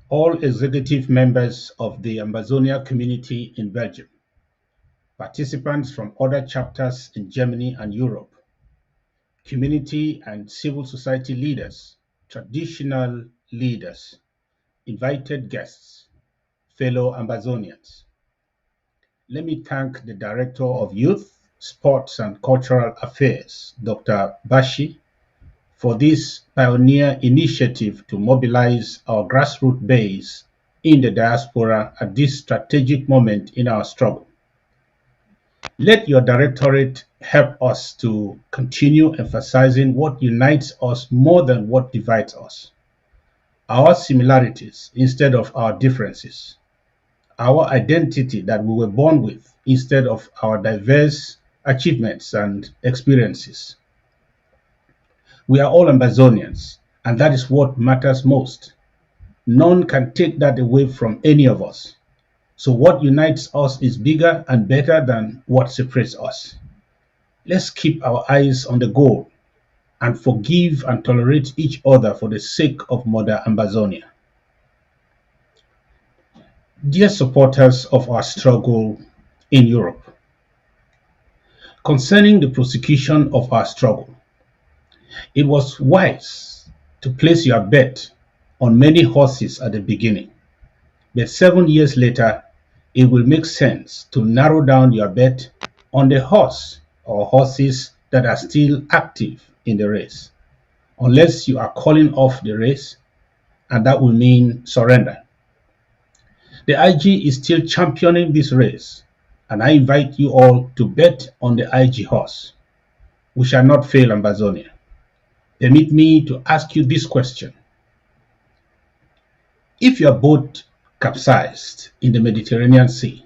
all executive members of the Ambazonia community in Belgium, participants from other chapters in Germany and Europe, community and civil society leaders, traditional leaders, invited guests, fellow Ambazonians. Let me thank the Director of Youth, Sports and Cultural Affairs, Dr. Bashi, for this pioneer initiative to mobilize our grassroots base in the diaspora at this strategic moment in our struggle. Let your directorate help us to continue emphasizing what unites us more than what divides us. Our similarities instead of our differences. Our identity that we were born with instead of our diverse achievements and experiences. We are all Ambazonians, and that is what matters most. None can take that away from any of us. So what unites us is bigger and better than what separates us. Let's keep our eyes on the goal and forgive and tolerate each other for the sake of Mother Ambazonia. Dear supporters of our struggle in Europe, concerning the prosecution of our struggle, it was wise to place your bet on many horses at the beginning, but 7 years later, it will make sense to narrow down your bet on the horse or horses that are still active in the race, unless you are calling off the race, and that will mean surrender. The IG is still championing this race, and I invite you all to bet on the IG horse. We shall not fail Ambazonia. Permit me to ask you this question. If your boat capsized in the Mediterranean Sea,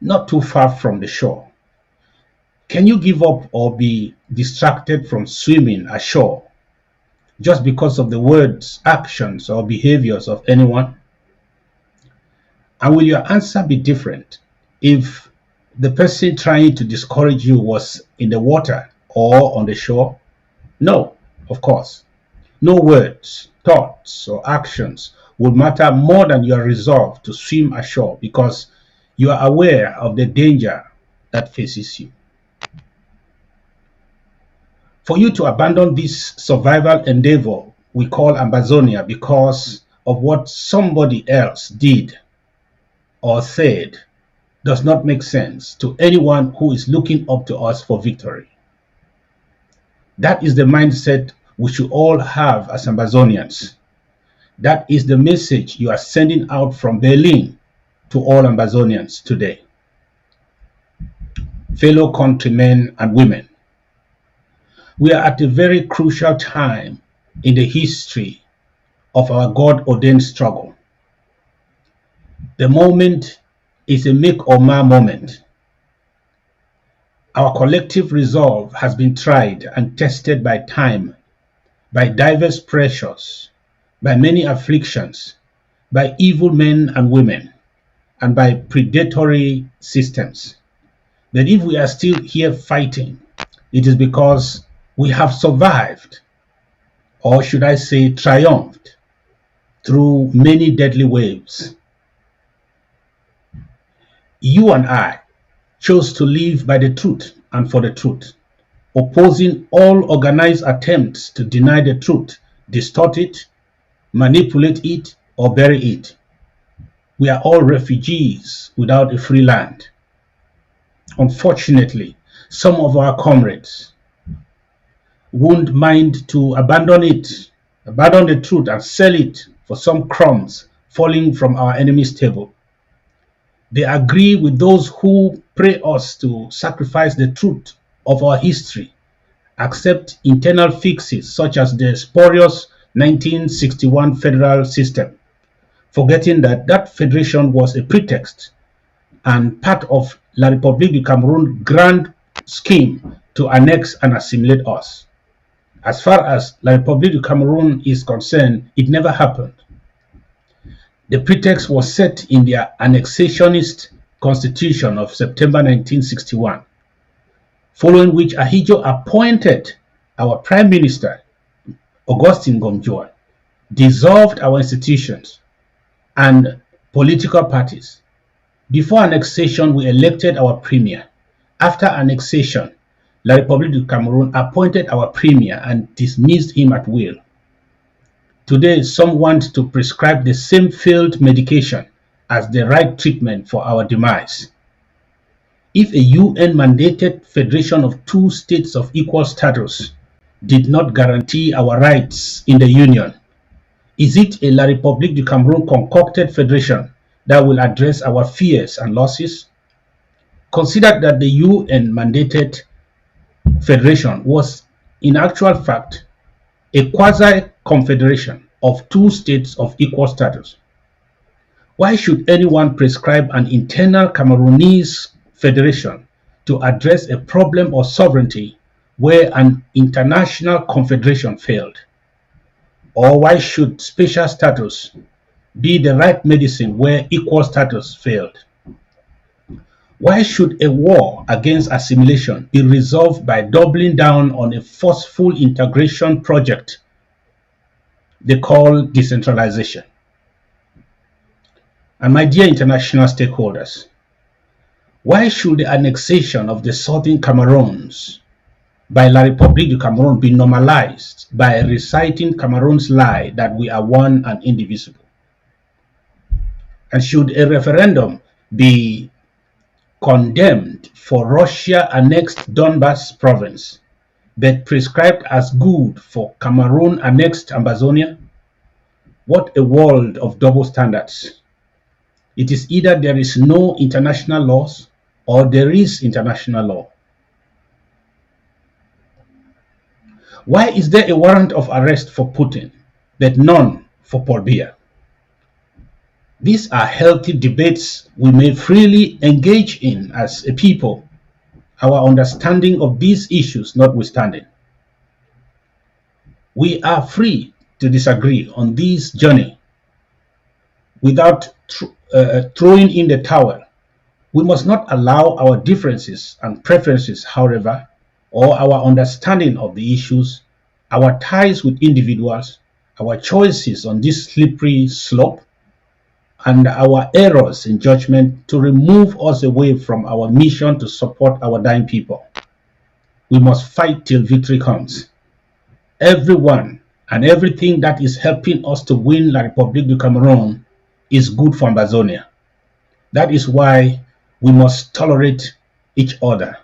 not too far from the shore, can you give up or be distracted from swimming ashore just because of the words, actions, or behaviors of anyone? And will your answer be different if the person trying to discourage you was in the water or on the shore? No, of course. No words, thoughts, or actions would matter more than your resolve to swim ashore because you are aware of the danger that faces you. For you to abandon this survival endeavor we call Ambazonia because of what somebody else did or said does not make sense to anyone who is looking up to us for victory. That is the mindset we should all have as Ambazonians. That is the message you are sending out from Berlin to all Ambazonians today. Fellow countrymen and women, we are at a very crucial time in the history of our God-ordained struggle. The moment is a make or mar moment. Our collective resolve has been tried and tested by time, by diverse pressures, by many afflictions, by evil men and women, and by predatory systems. But if we are still here fighting, it is because we have survived, or should I say triumphed, through many deadly waves. You and I chose to live by the truth and for the truth, opposing all organized attempts to deny the truth, distort it, manipulate it, or bury it. We are all refugees without a free land. Unfortunately, some of our comrades won't mind to abandon the truth and sell it for some crumbs falling from our enemy's table. They agree with those who pray us to sacrifice the truth of our history, accept internal fixes such as the spurious 1961 federal system, forgetting that that federation was a pretext and part of La République du Cameroon grand scheme to annex and assimilate us. As far as La République du Cameroon is concerned, it never happened. The pretext was set in their annexationist constitution of September 1961, following which Ahidjo appointed our Prime Minister, Augustin Gomjoa, dissolved our institutions, and political parties. Before annexation, we elected our premier. After annexation, La République du Cameroon appointed our premier and dismissed him at will. Today, some want to prescribe the same failed medication as the right treatment for our demise. If a UN-mandated federation of two states of equal status did not guarantee our rights in the Union, is it a La République du Cameroon concocted federation that will address our fears and losses? Consider that the UN-mandated federation was, in actual fact, a quasi-confederation of two states of equal status. Why should anyone prescribe an internal Cameroonese federation to address a problem of sovereignty where an international confederation failed? Or why should special status be the right medicine where equal status failed? Why should a war against assimilation be resolved by doubling down on a forceful integration project they call decentralization? And my dear international stakeholders, why should the annexation of the southern Cameroons by La République du Cameroon be normalized by reciting Cameroon's lie that we are one and indivisible? And should a referendum be condemned for Russia annexed Donbas province, but prescribed as good for Cameroon annexed Ambazonia? What a world of double standards. It is either there is no international laws or there is international law. Why is there a warrant of arrest for Putin, but none for Paul Biya? These are healthy debates we may freely engage in as a people, our understanding of these issues notwithstanding. We are free to disagree on this journey without throwing in the towel. We must not allow our differences and preferences, however, or our understanding of the issues, our ties with individuals, our choices on this slippery slope, and our errors in judgment to remove us away from our mission to support our dying people. We must fight till victory comes. Everyone and everything that is helping us to win La République du Cameroon is good for Ambazonia. That is why we must tolerate each other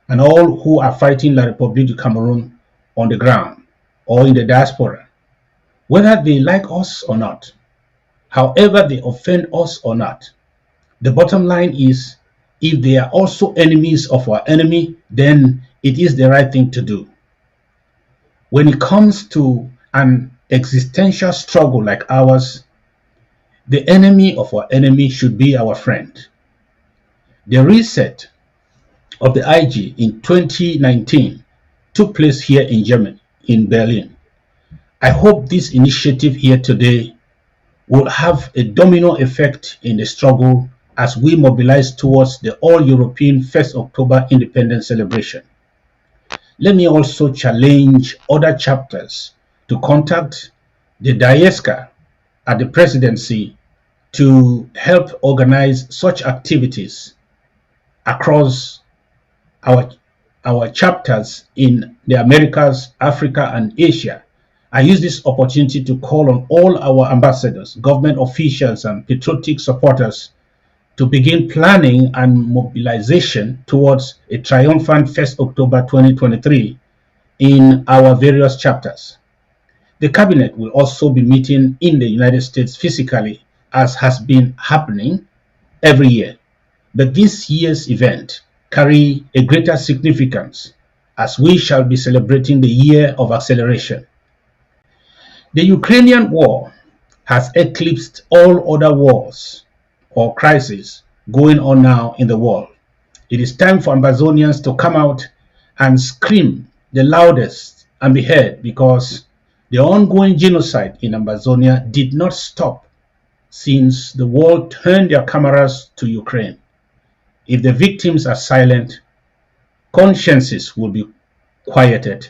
and all who are fighting La République du Cameroon on the ground or in the diaspora, whether they like us or not, however they offend us or not. The bottom line is, if they are also enemies of our enemy, then it is the right thing to do. When it comes to an existential struggle like ours, the enemy of our enemy should be our friend. The reset of the IG in 2019 took place here in Germany, in Berlin. I hope this initiative here today will have a domino effect in the struggle as we mobilize towards the all-European 1st October independence celebration. Let me also challenge other chapters to contact the Diaska at the presidency to help organize such activities across our chapters in the Americas, Africa, and Asia. I use this opportunity to call on all our ambassadors, government officials, and patriotic supporters to begin planning and mobilization towards a triumphant 1st October 2023 in our various chapters. The cabinet will also be meeting in the United States physically, as has been happening every year. But this year's event carry a greater significance as we shall be celebrating the year of acceleration. The Ukrainian war has eclipsed all other wars or crises going on now in the world. It is time for Ambazonians to come out and scream the loudest and be heard, because the ongoing genocide in Ambazonia did not stop since the world turned their cameras to Ukraine. If the victims are silent, consciences will be quieted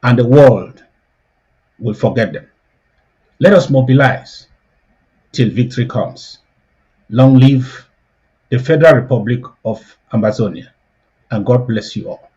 and the world will forget them. Let us mobilize till victory comes. Long live the Federal Republic of Ambazonia, and God bless you all.